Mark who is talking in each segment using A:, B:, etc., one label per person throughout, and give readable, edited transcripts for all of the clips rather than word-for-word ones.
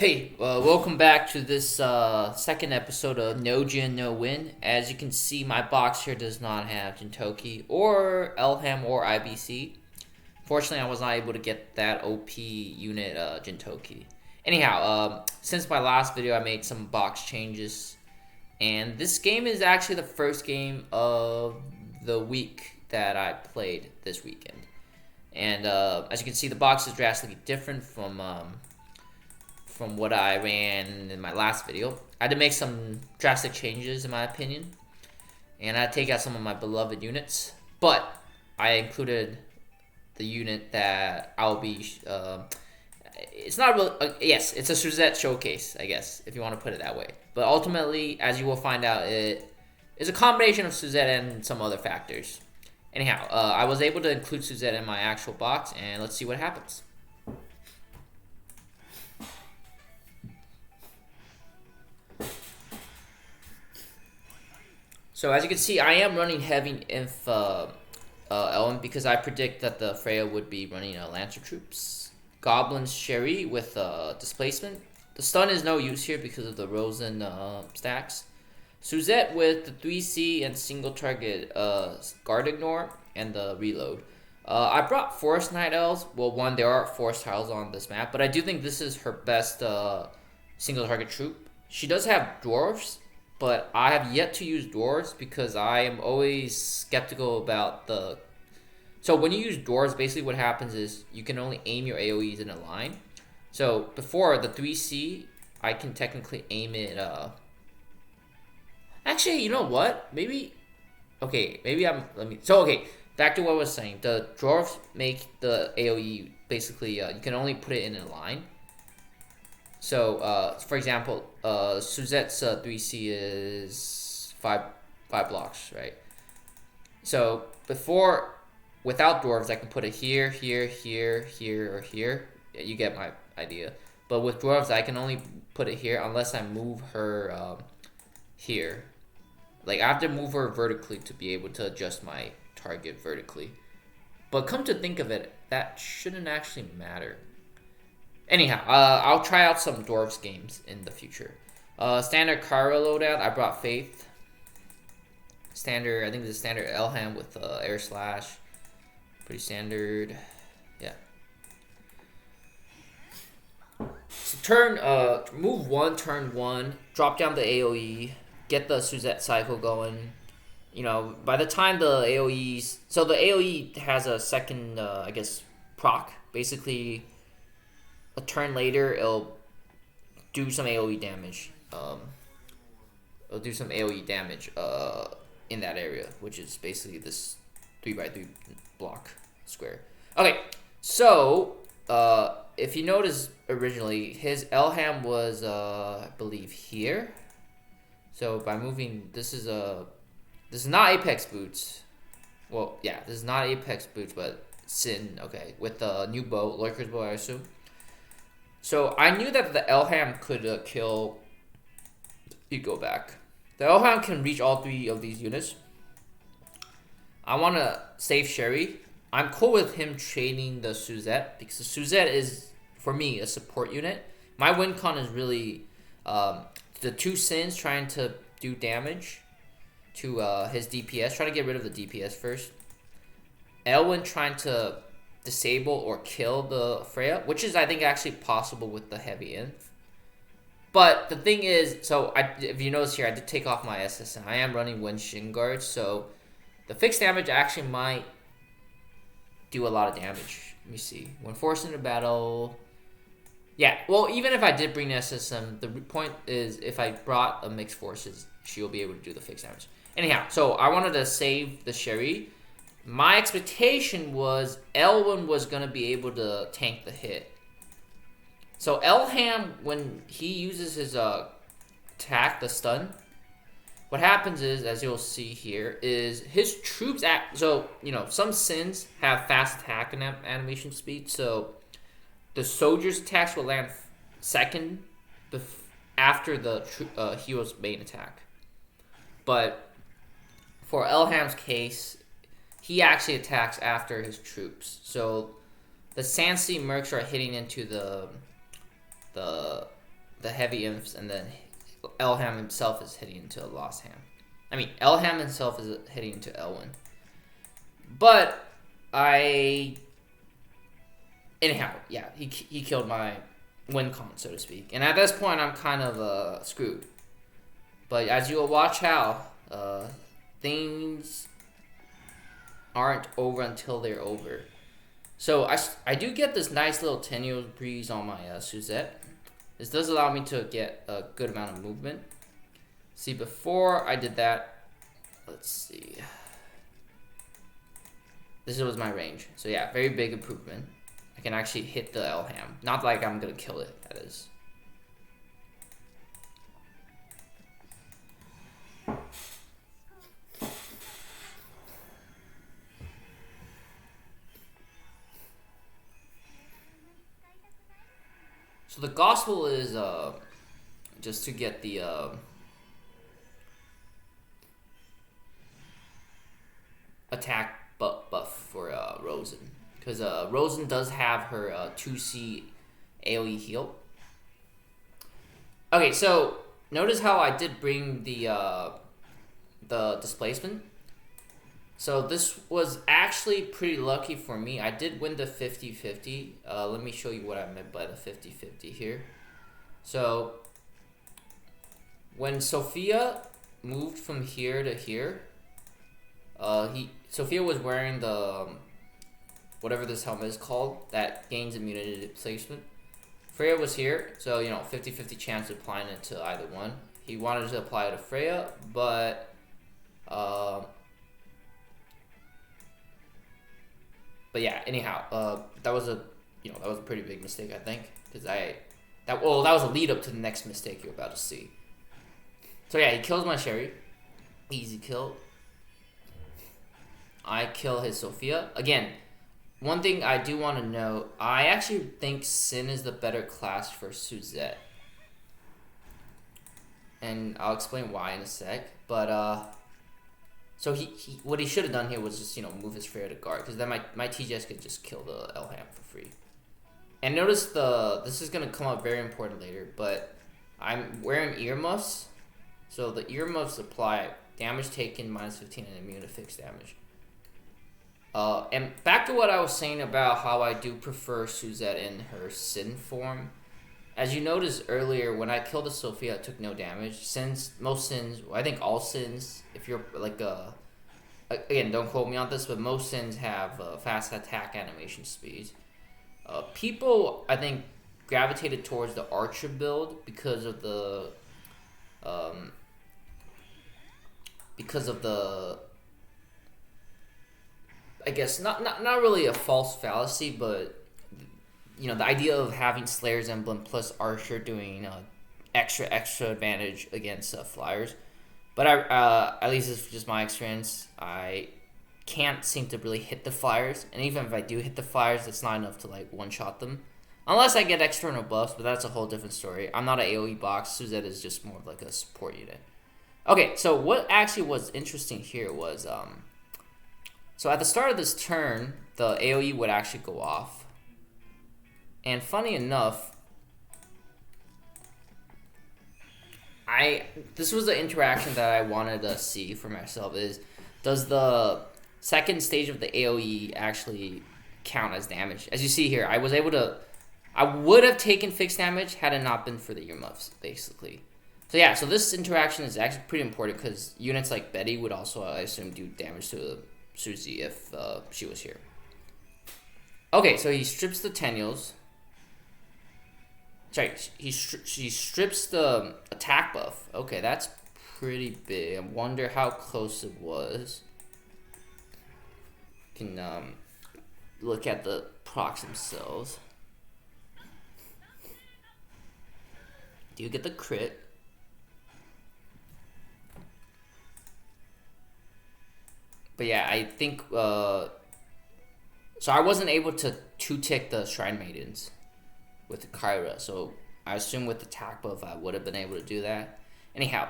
A: Hey, welcome back to this second episode of No Jin, No Win. As you can see, my box here does not have Jintoki or Elham or IBC. Fortunately, I was not able to get that OP unit Jintoki. Anyhow, since my last video, I made some box changes. And this game is actually the first game of the week that I played this weekend. And as you can see, the box is drastically different from what I ran in my last video. I had to make some drastic changes in my opinion, and I had to take out some of my beloved units, but I included the unit that I'll be it's not really yes, it's a Suzette showcase, I guess, if you want to put it that way, but ultimately, as you will find out, it is a combination of Suzette and some other factors. Anyhow, I was able to include Suzette in my actual box, and let's see what happens. So as you can see, I am running heavy Inf Ellen because I predict that the Freya would be running Lancer troops. Goblin's Sherry with displacement. The stun is no use here because of the Rosen stacks. Suzette with the 3C and single target guard ignore and the reload. I brought Forest Knight Elves. Well, one, there are forest tiles on this map, but I do think this is her best single target troop. She does have dwarves, but I have yet to use dwarves because I am always skeptical about the... So when you use dwarves, basically what happens is you can only aim your AoEs in a line. So before the 3C, I can technically aim it... Actually, you know what? Maybe... Okay, maybe I'm... okay, back to what I was saying. The dwarves make the AoE basically... you can only put it in a line. So, for example, Suzette's 3C is 5 blocks, right? So, without dwarves, I can put it here, here, here, here, or here. Yeah, you get my idea. But with dwarves, I can only put it here unless I move her here. Like, I have to move her vertically to be able to adjust my target vertically. But come to think of it, that shouldn't actually matter. Anyhow, I'll try out some dwarves games in the future. Standard Kara loadout, I brought Faith. Standard, I think this is standard Elham with air slash. Pretty standard, yeah. So move 1, turn 1, drop down the AoE, get the Suzette cycle going. You know, by the time the AoEs, so the AoE has a second, I guess, proc. Basically, a turn later, it'll do some AoE damage. It'll do some AoE damage in that area, which is basically this 3x3 block square. Okay, so if you notice originally, his Elham was I believe here. So by moving, this is not Apex boots. Well, yeah, this is not Apex boots, but Sin. Okay, with the new bow, Lurker's bow, I assume. So I knew that the Elham could kill... You go back. The Elham can reach all 3 of these units. I want to save Sherry. I'm cool with him trading the Suzette because the Suzette is, for me, a support unit. My win con is really the 2 Sins trying to do damage to his DPS. Trying to get rid of the DPS first. Elwyn trying to disable or kill the Freya, which is, I think, actually possible with the heavy inf. But the thing is, so if you notice here, I did take off my SSN. I am running Wind Shin Guard, so the fixed damage actually might do a lot of damage. Let me see. When forced into battle... Yeah, well, even if I did bring SSM, the point is if I brought a mixed forces, she'll be able to do the fixed damage. Anyhow, so I wanted to save the Sherry. My expectation was Elwyn was going to be able to tank the hit. So Elham, when he uses his attack, the stun, what happens is, as you'll see here, is his troops act... So, you know, some Sins have fast attack and animation speed, so the soldier's attacks will land second after the hero's main attack. But for Elham's case, he actually attacks after his troops. So the Sansi Mercs are hitting into the the heavy imps, and then Elham himself is hitting into a lost ham. I mean, Elham himself is hitting into Elwyn. But anyhow, yeah, he killed my win con, so to speak. And at this point, I'm kind of screwed. But as you will watch out, things aren't over until they're over. So I do get this nice little tenuous breeze on my Suzette. This does allow me to get a good amount of movement. See, before I did that, let's see. This was my range. So yeah, very big improvement. I can actually hit the Elham. Not like I'm gonna kill it, that is. So the gospel is just to get the attack buff for Rosen, because Rosen does have her 2C AoE heal. Okay, so notice how I did bring the displacement. So this was actually pretty lucky for me. I did win the 50-50. Let me show you what I meant by the 50-50 here. So when Sophia moved from here to here, Sophia was wearing the whatever this helmet is called that gains immunity to displacement. Freya was here, so 50-50 chance of applying it to either one. He wanted to apply it to Freya, but yeah, anyhow, that was a pretty big mistake, I think, because that was a lead up to the next mistake you're about to see. So yeah, he kills my Sherry, easy kill. I kill his Sophia again. One thing I do want to know, I actually think Sin is the better class for Suzette, and I'll explain why in a sec. But so he what he should have done here was just move his Freya to guard, because then my TGS could just kill the Elham for free. And notice this is gonna come up very important later, but I'm wearing earmuffs, so the earmuffs apply damage taken -15 and immune to fixed damage. And back to what I was saying about how I do prefer Suzette in her Sin form. As you noticed earlier, when I killed the Sophia, I took no damage. Since most Sins, I think all Sins, if you're like again, don't quote me on this, but most Sins have fast attack animation speeds. People, I think, gravitated towards the Archer build because of the I guess not really a false fallacy, but the idea of having Slayer's Emblem plus Archer doing extra advantage against flyers. But at least it's just my experience. I can't seem to really hit the flyers, and even if I do hit the flyers, it's not enough to one-shot them, unless I get external buffs. But that's a whole different story. I'm not an AoE box. Suzette is just more of like a support unit. Okay, so what actually was interesting here was so at the start of this turn, the AoE would actually go off. And funny enough, this was the interaction that I wanted to see for myself, is does the second stage of the AoE actually count as damage? As you see here, I would have taken fixed damage had it not been for the earmuffs, basically. So yeah, so this interaction is actually pretty important, because units like Betty would also, I assume, do damage to Suzy if she was here. Okay, so he strips the Tenuels. Sorry, he strips the attack buff. Okay, that's pretty big. I wonder how close it was. You can look at the procs themselves. Do you get the crit? But yeah, I think so I wasn't able to two-tick the Shrine Maidens with the Kyra, so I assume with the attack buff I would have been able to do that. Anyhow,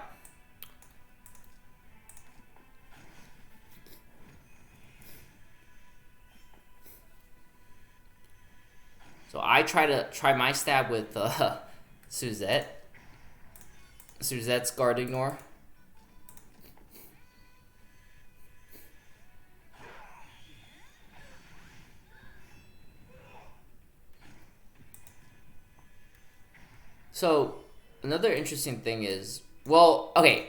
A: so I try my stab with Suzette. Suzette's guard ignore. So, another interesting thing is, well, okay,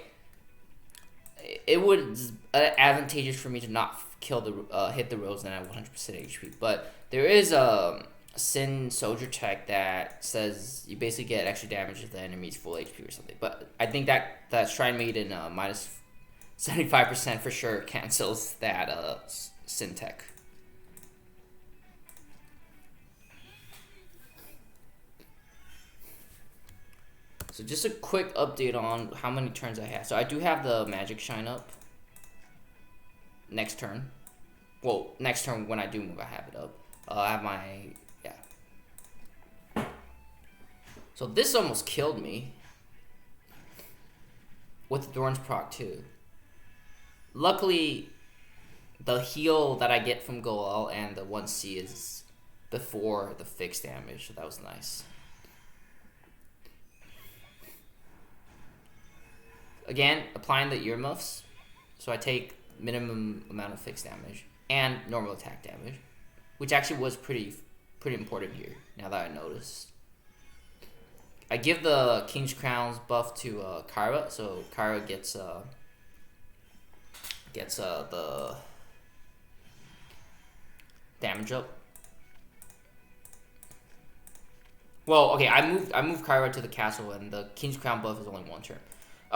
A: it would advantageous for me to not kill the hit the Rosen at 100% HP, but there is a Sin Soldier tech that says you basically get extra damage if the enemy's full HP or something. But I think that Shrine Maiden minus 75% for sure cancels that Sin tech. So just a quick update on how many turns I have. So I do have the magic shine up. Next turn. Well, next turn when I do move, I have it up. I have my, yeah. So this almost killed me. With the Thorns proc too. Luckily, the heal that I get from Goel and the 1C is before the fixed damage, so that was nice. Again, applying the earmuffs, so I take minimum amount of fixed damage and normal attack damage, which actually was pretty important here. Now that I noticed, I give the King's Crowns buff to Kyra, so Kyra gets the damage up. Well, okay, I moved Kyra to the castle, and the King's Crown buff is only 1 turn.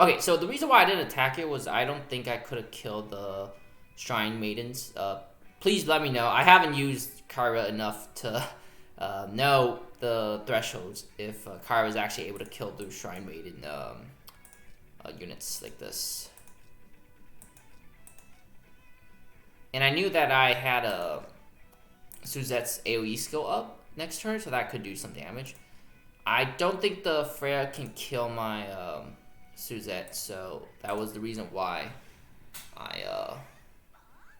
A: Okay, so the reason why I didn't attack it was I don't think I could have killed the Shrine Maidens. Please let me know. I haven't used Kyra enough to know the thresholds if Kyra is actually able to kill those Shrine Maiden units like this. And I knew that I had Suzette's AoE skill up next turn, so that could do some damage. I don't think the Freya can kill my Suzette, so that was the reason why I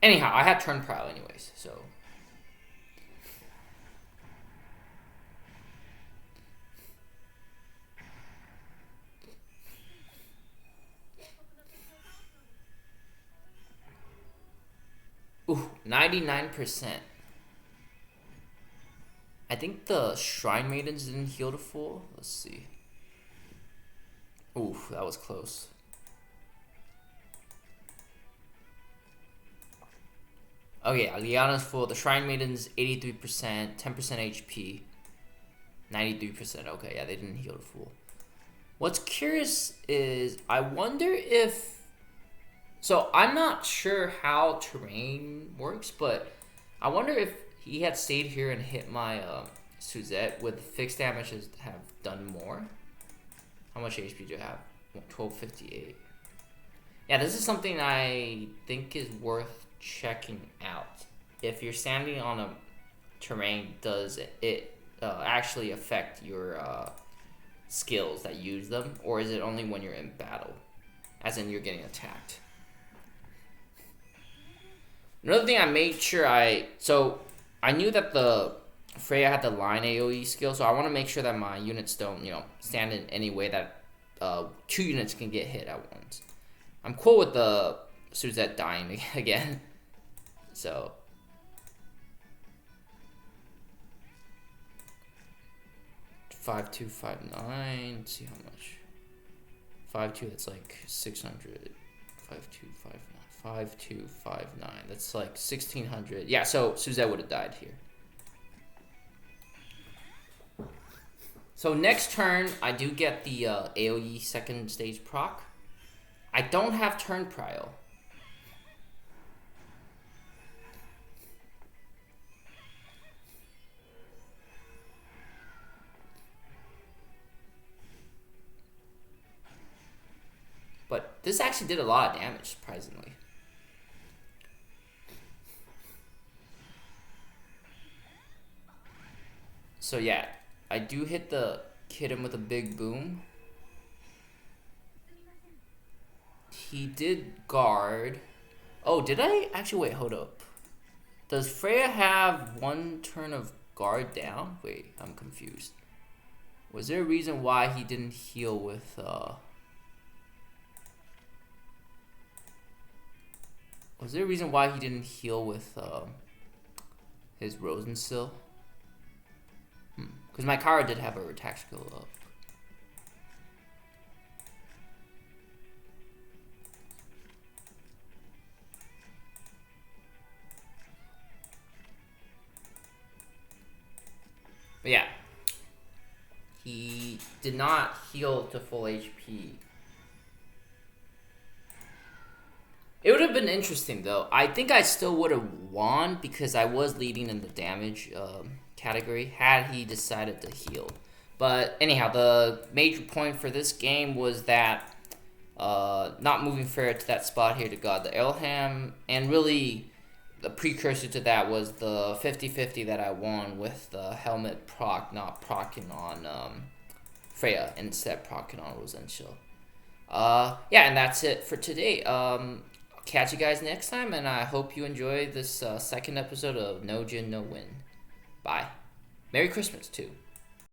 A: anyhow, I had turn prow anyways, so ooh, 99%. I think the Shrine Maidens didn't heal to full. Let's see. Ooh, that was close. Oh yeah, Liana's full. The Shrine Maidens 83%, 10% HP, 93%. Okay, yeah, they didn't heal to full. What's curious is I wonder if. So I'm not sure how terrain works, but I wonder if he had stayed here and hit my Suzette, would fixed damages have done more? How much HP do you have? 1258. Yeah, this is something I think is worth checking out. If you're standing on a terrain, does it actually affect your skills that use them? Or is it only when you're in battle? As in you're getting attacked. Another thing I made sure so I knew that the Freya had the line AoE skill, so I want to make sure that my units don't, stand in any way that 2 units can get hit at once. I'm cool with the Suzette dying again. So 5259. Let's see how much. 52. That's like 600. 5259. 5259. That's like 1600. Yeah. So Suzette would have died here. So next turn, I do get the AoE second stage proc. I don't have turn prio. But this actually did a lot of damage, surprisingly. So yeah, I do hit him with a big boom. He did guard. Oh, did I? Actually, wait, hold up. Does Freya have 1 turn of guard down? Wait, I'm confused. Was there a reason why he didn't heal with Was there a reason why he didn't heal with his Rosenstill? Because my Kara did have her attack skill up. But yeah, he did not heal to full HP. It would have been interesting though. I think I still would have won because I was leading in the damage category had he decided to heal. But anyhow, the major point for this game was that not moving fair to that spot here to God the Elham, and really the precursor to that was the 50-50 that I won with the helmet proc not procking on Freya, instead procking on Rosenstill. Yeah, and that's it for today. Catch you guys next time, and I hope you enjoy this second episode of No Jin, No Win. Bye. Merry Christmas, too.